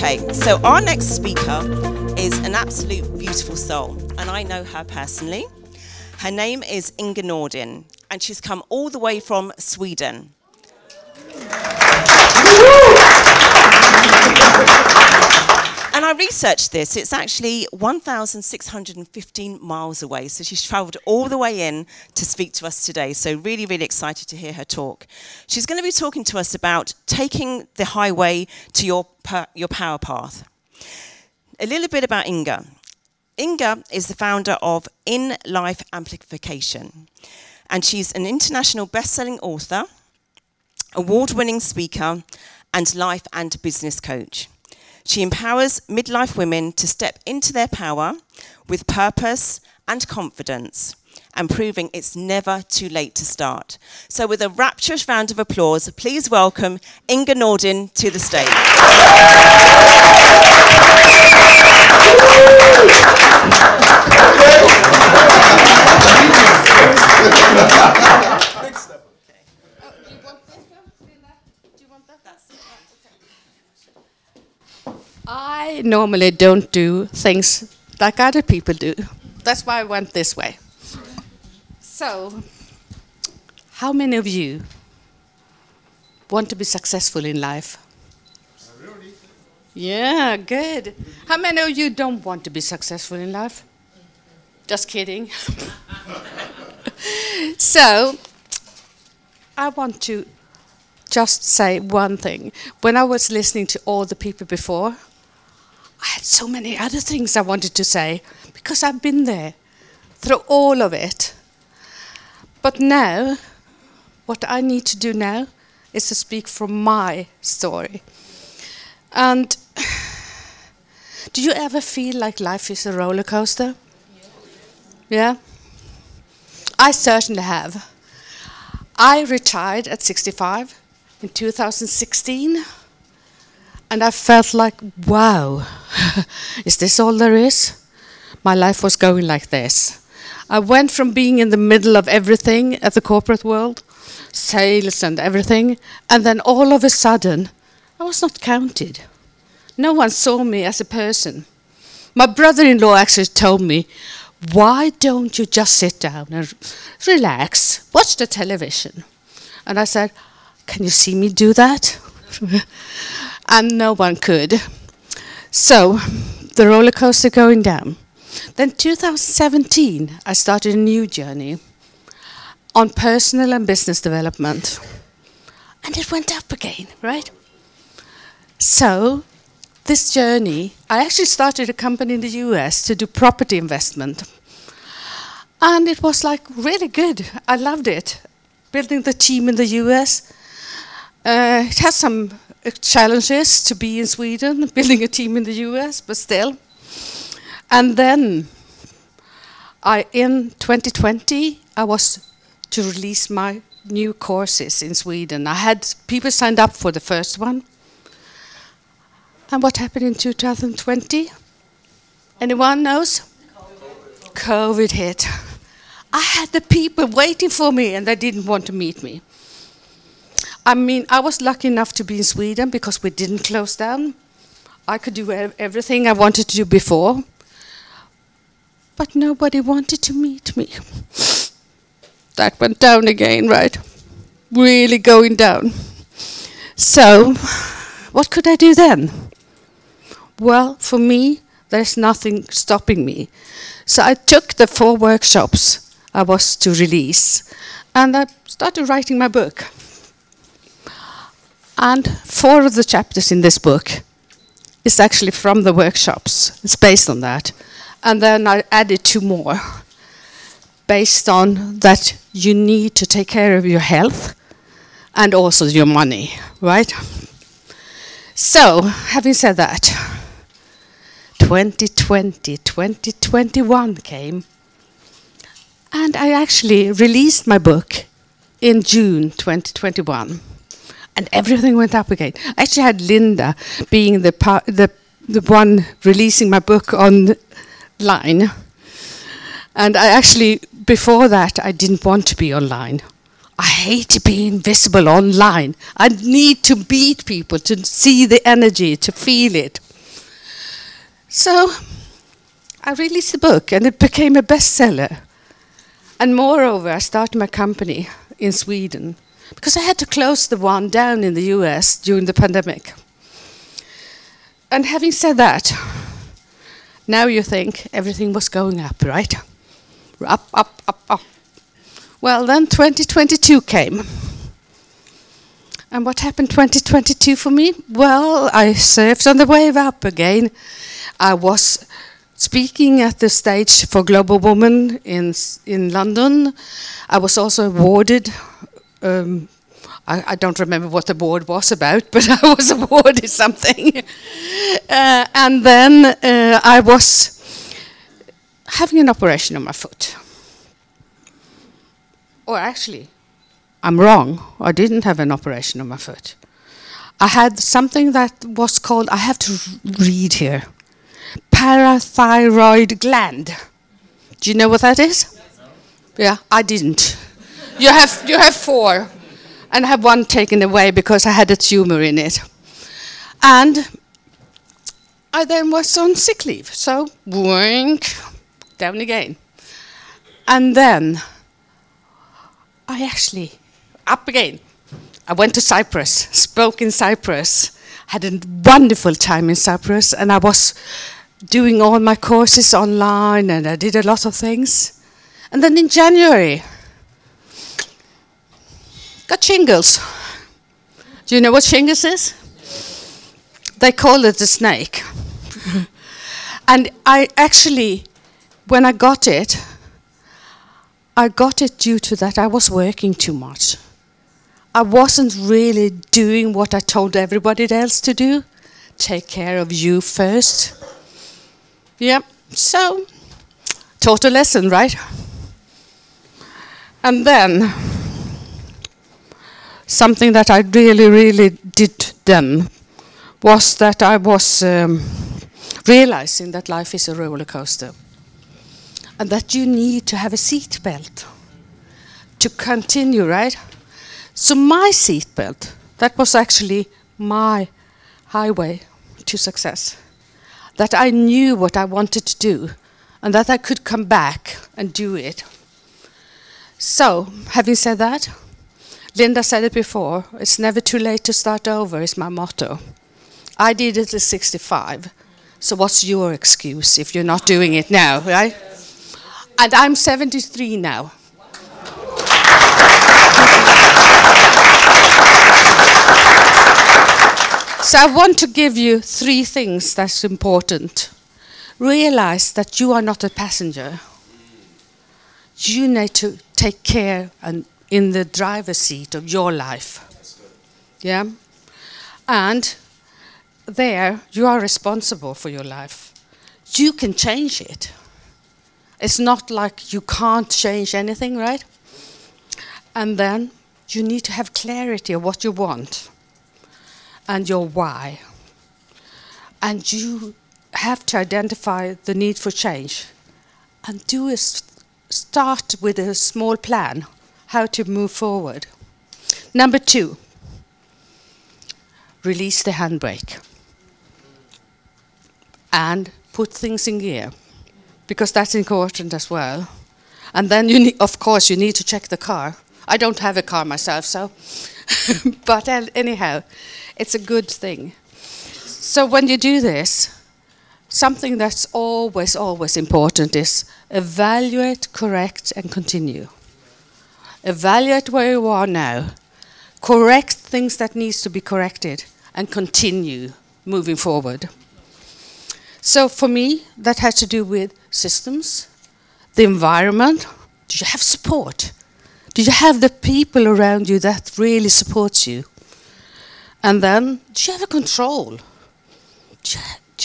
Okay, so our next speaker is an absolute beautiful soul, and I know her personally. Her name is Inga Nordin, and she's come all the way from Sweden. And I researched this. It's actually 1,615 miles away. So she's travelled all the way in to speak to us today. So really, really excited to hear her talk. She's going to be talking to us about taking the highway to your power path. A little bit about Inga. Inga is the founder of In Life Amplification. And she's an international bestselling author, award-winning speaker, and life and business coach. She empowers midlife women to step into their power with purpose and confidence, and proving it's never too late to start. So with a rapturous round of applause, please welcome Inga Nordin to the stage. I normally don't do things like other people do. That's why I went this way. So, how many of you want to be successful in life? Yeah, good. How many of you don't want to be successful in life? Just kidding. So, I want to just say one thing. When I was listening to all the people before, I had so many other things I wanted to say because I've been there through all of it. But now, what I need to do now is to speak from my story. And do you ever feel like life is a roller coaster? Yeah? I certainly have. I retired at 65 in 2016. And I felt like, wow, is this all there is? My life was going like this. I went from being in the middle of everything at the corporate world, sales and everything, and then all of a sudden, I was not counted. No one saw me as a person. My brother-in-law actually told me, why don't you just sit down and relax, watch the television? And I said, can you see me do that? And no one could. So, the roller coaster going down. Then 2017, I started a new journey on personal and business development. And it went up again, right? So, this journey, I actually started a company in the US to do property investment. And it was like really good. I loved it. Building the team in the US. It has some challenges to be in Sweden, building a team in the US, but still. And then, in 2020, I was to release my new courses in Sweden. I had people signed up for the first one. And what happened in 2020? Anyone knows? COVID hit. I had the people waiting for me, and they didn't want to meet me. I mean, I was lucky enough to be in Sweden because we didn't close down. I could do everything I wanted to do before. But nobody wanted to meet me. That went down again, right? Really going down. So, what could I do then? Well, for me, there's nothing stopping me. So I took the 4 workshops I was to release, and I started writing my book. And 4 of the chapters in this book is actually from the workshops. It's based on that. And then I added 2 more, based on that you need to take care of your health and also your money, right? So, having said that, 2020, 2021 came, and I actually released my book in June 2021. And everything went up again. I actually had Linda being the one releasing my book online. And I actually, before that, I didn't want to be online. I hate to be invisible online. I need to meet people, to see the energy, to feel it. So I released the book and it became a bestseller. And moreover, I started my company in Sweden because I had to close the one down in the US during the pandemic. And having said that, now you think everything was going up, right? Up, up, up, up. Well, then 2022 came. And what happened 2022 for me? Well, I surfed on the wave up again. I was speaking at the stage for Global Woman in London. I was also awarded, I don't remember what the award was about, but I was awarded something. And then I was having an operation on my foot. Or actually, I'm wrong. I didn't have an operation on my foot. I had something that was called, I have to read here, parathyroid gland. Do you know what that is? Yeah, I didn't. You have 4, and I had 1 taken away because I had a tumor in it. And I then was on sick leave, so boink, down again. And then I actually, up again. I went to Cyprus, spoke in Cyprus, had a wonderful time in Cyprus, and I was doing all my courses online, and I did a lot of things. And then in January, got shingles. Do you know what shingles is? They call it the snake. And I actually, when I got it due to that I was working too much. I wasn't really doing what I told everybody else to do. Take care of you first. Yeah, so, taught a lesson, right? And then, something that I really did then was that I was realizing that life is a roller coaster. And that you need to have a seat belt to continue, right? So my seat belt, that was actually my highway to success. That I knew what I wanted to do and that I could come back and do it. So, having said that, Linda said it before, it's never too late to start over is my motto. I did it at 65, so what's your excuse if you're not doing it now, right? And I'm 73 now. So I want to give you 3 things that's important. Realize that you are not a passenger. You need to take care and in the driver's seat of your life. Yeah? And there, you are responsible for your life. You can change it. It's not like you can't change anything, right? And then you need to have clarity of what you want and your why. And you have to identify the need for change and start with a small plan how to move forward. Number 2, release the handbrake and put things in gear, because that's important as well. And then you need, of course, you need to check the car. I don't have a car myself, so but anyhow, it's a good thing. So when you do this, something that's always important is evaluate, correct, and continue. Evaluate where you are now, correct things that needs to be corrected, and continue moving forward. So for me, that has to do with systems, the environment. Do you have support? Do you have the people around you that really supports you? And then, do you have a control?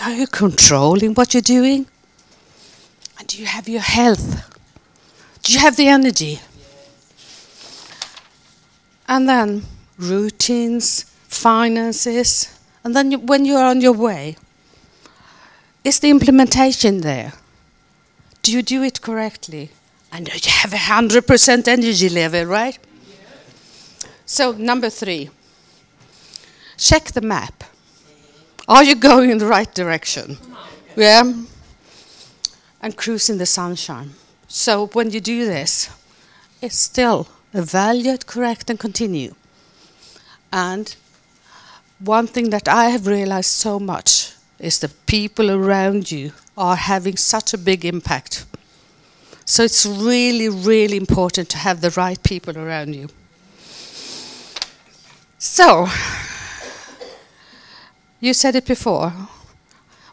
Are you controlling what you're doing? And do you have your health? Do you have the energy? And then, routines, finances, and then when you're on your way, is the implementation there? Do you do it correctly? And do you have 100% energy level, right? Yeah. So, number 3, check the map. Are you going in the right direction? Yeah. And cruise in the sunshine. So when you do this, it's still evaluate, correct, and continue. And one thing that I have realized so much is the people around you are having such a big impact. So it's really, really important to have the right people around you. So, you said it before.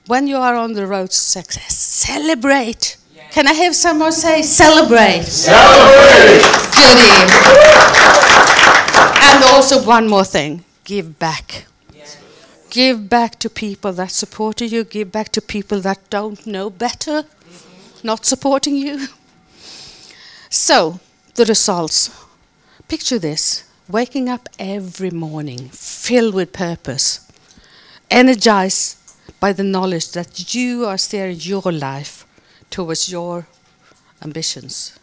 When you are on the road to success, celebrate. Yeah. Can I have someone say celebrate? Celebrate! Judy. And also one more thing, give back. Yes. Give back to people that supported you, give back to people that don't know better, not supporting you. So, the results. Picture this, waking up every morning, filled with purpose, energized by the knowledge that you are steering your life towards your ambitions.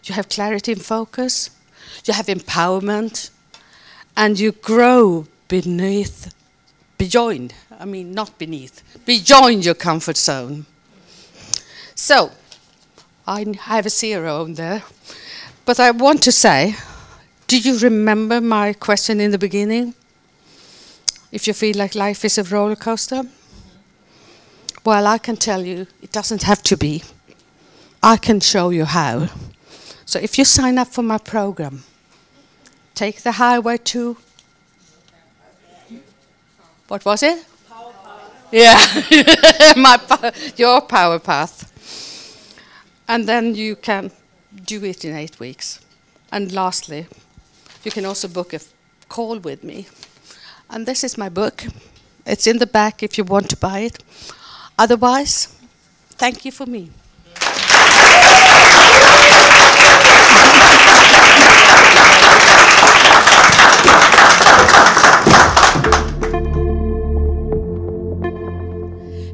You have clarity and focus, you have empowerment, and you grow beyond your comfort zone. So, I have a 0 on there, but I want to say, do you remember my question in the beginning? If you feel like life is a roller coaster? Well, I can tell you, it doesn't have to be. I can show you how. So if you sign up for my program, take the highway to... What was it? Power path. Yeah, your power path. And then you can do it in 8 weeks. And lastly, you can also book a call with me. And this is my book. It's in the back if you want to buy it. Otherwise, thank you for me.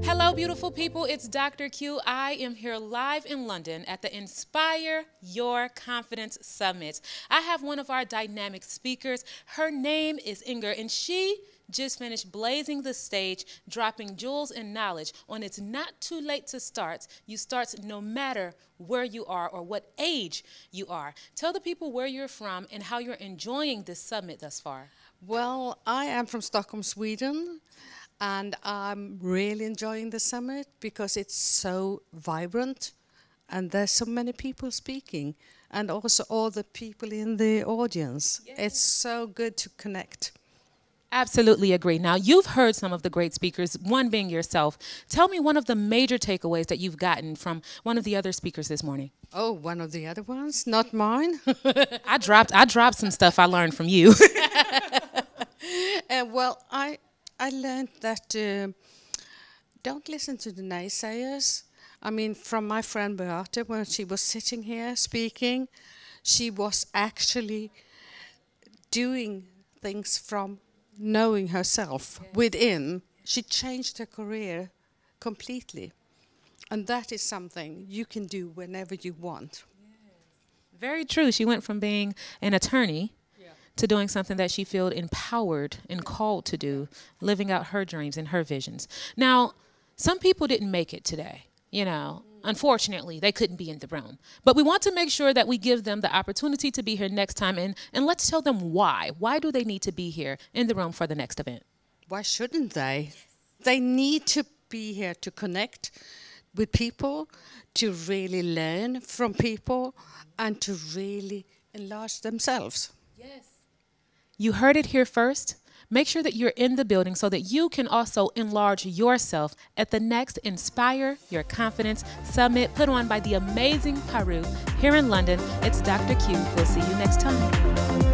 Hello, beautiful people. It's Dr. Q. I am here live in London at the Inspire Your Confidence Summit. I have one of our dynamic speakers. Her name is Inger, and she just finished blazing the stage, dropping jewels and knowledge on It's Not Too Late to Start. You start no matter where you are or what age you are. Tell the people where you're from and how you're enjoying this summit thus far. Well, I am from Stockholm, Sweden, and I'm really enjoying the summit because it's so vibrant and there's so many people speaking and also all the people in the audience. Yeah. It's so good to connect. Absolutely agree. Now, you've heard some of the great speakers, one being yourself. Tell me one of the major takeaways that you've gotten from one of the other speakers this morning. Oh, one of the other ones? Not mine? I dropped some stuff I learned from you. Well, I learned that don't listen to the naysayers. I mean, from my friend Beate, when she was sitting here speaking, she was actually doing things from knowing herself within. She changed her career completely. And that is something you can do whenever you want. Very true. She went from being an attorney to doing something that she felt empowered and called to do, living out her dreams and her visions. Now, some people didn't make it today, you know. Unfortunately, they couldn't be in the room. But we want to make sure that we give them the opportunity to be here next time, and let's tell them why. Why do they need to be here in the room for the next event? Why shouldn't they? They need to be here to connect with people, to really learn from people, and to really enlarge themselves. Yes. You heard it here first. Make sure that you're in the building so that you can also enlarge yourself at the next Inspire Your Confidence Summit put on by the amazing Paru here in London. It's Dr. Q. We'll see you next time.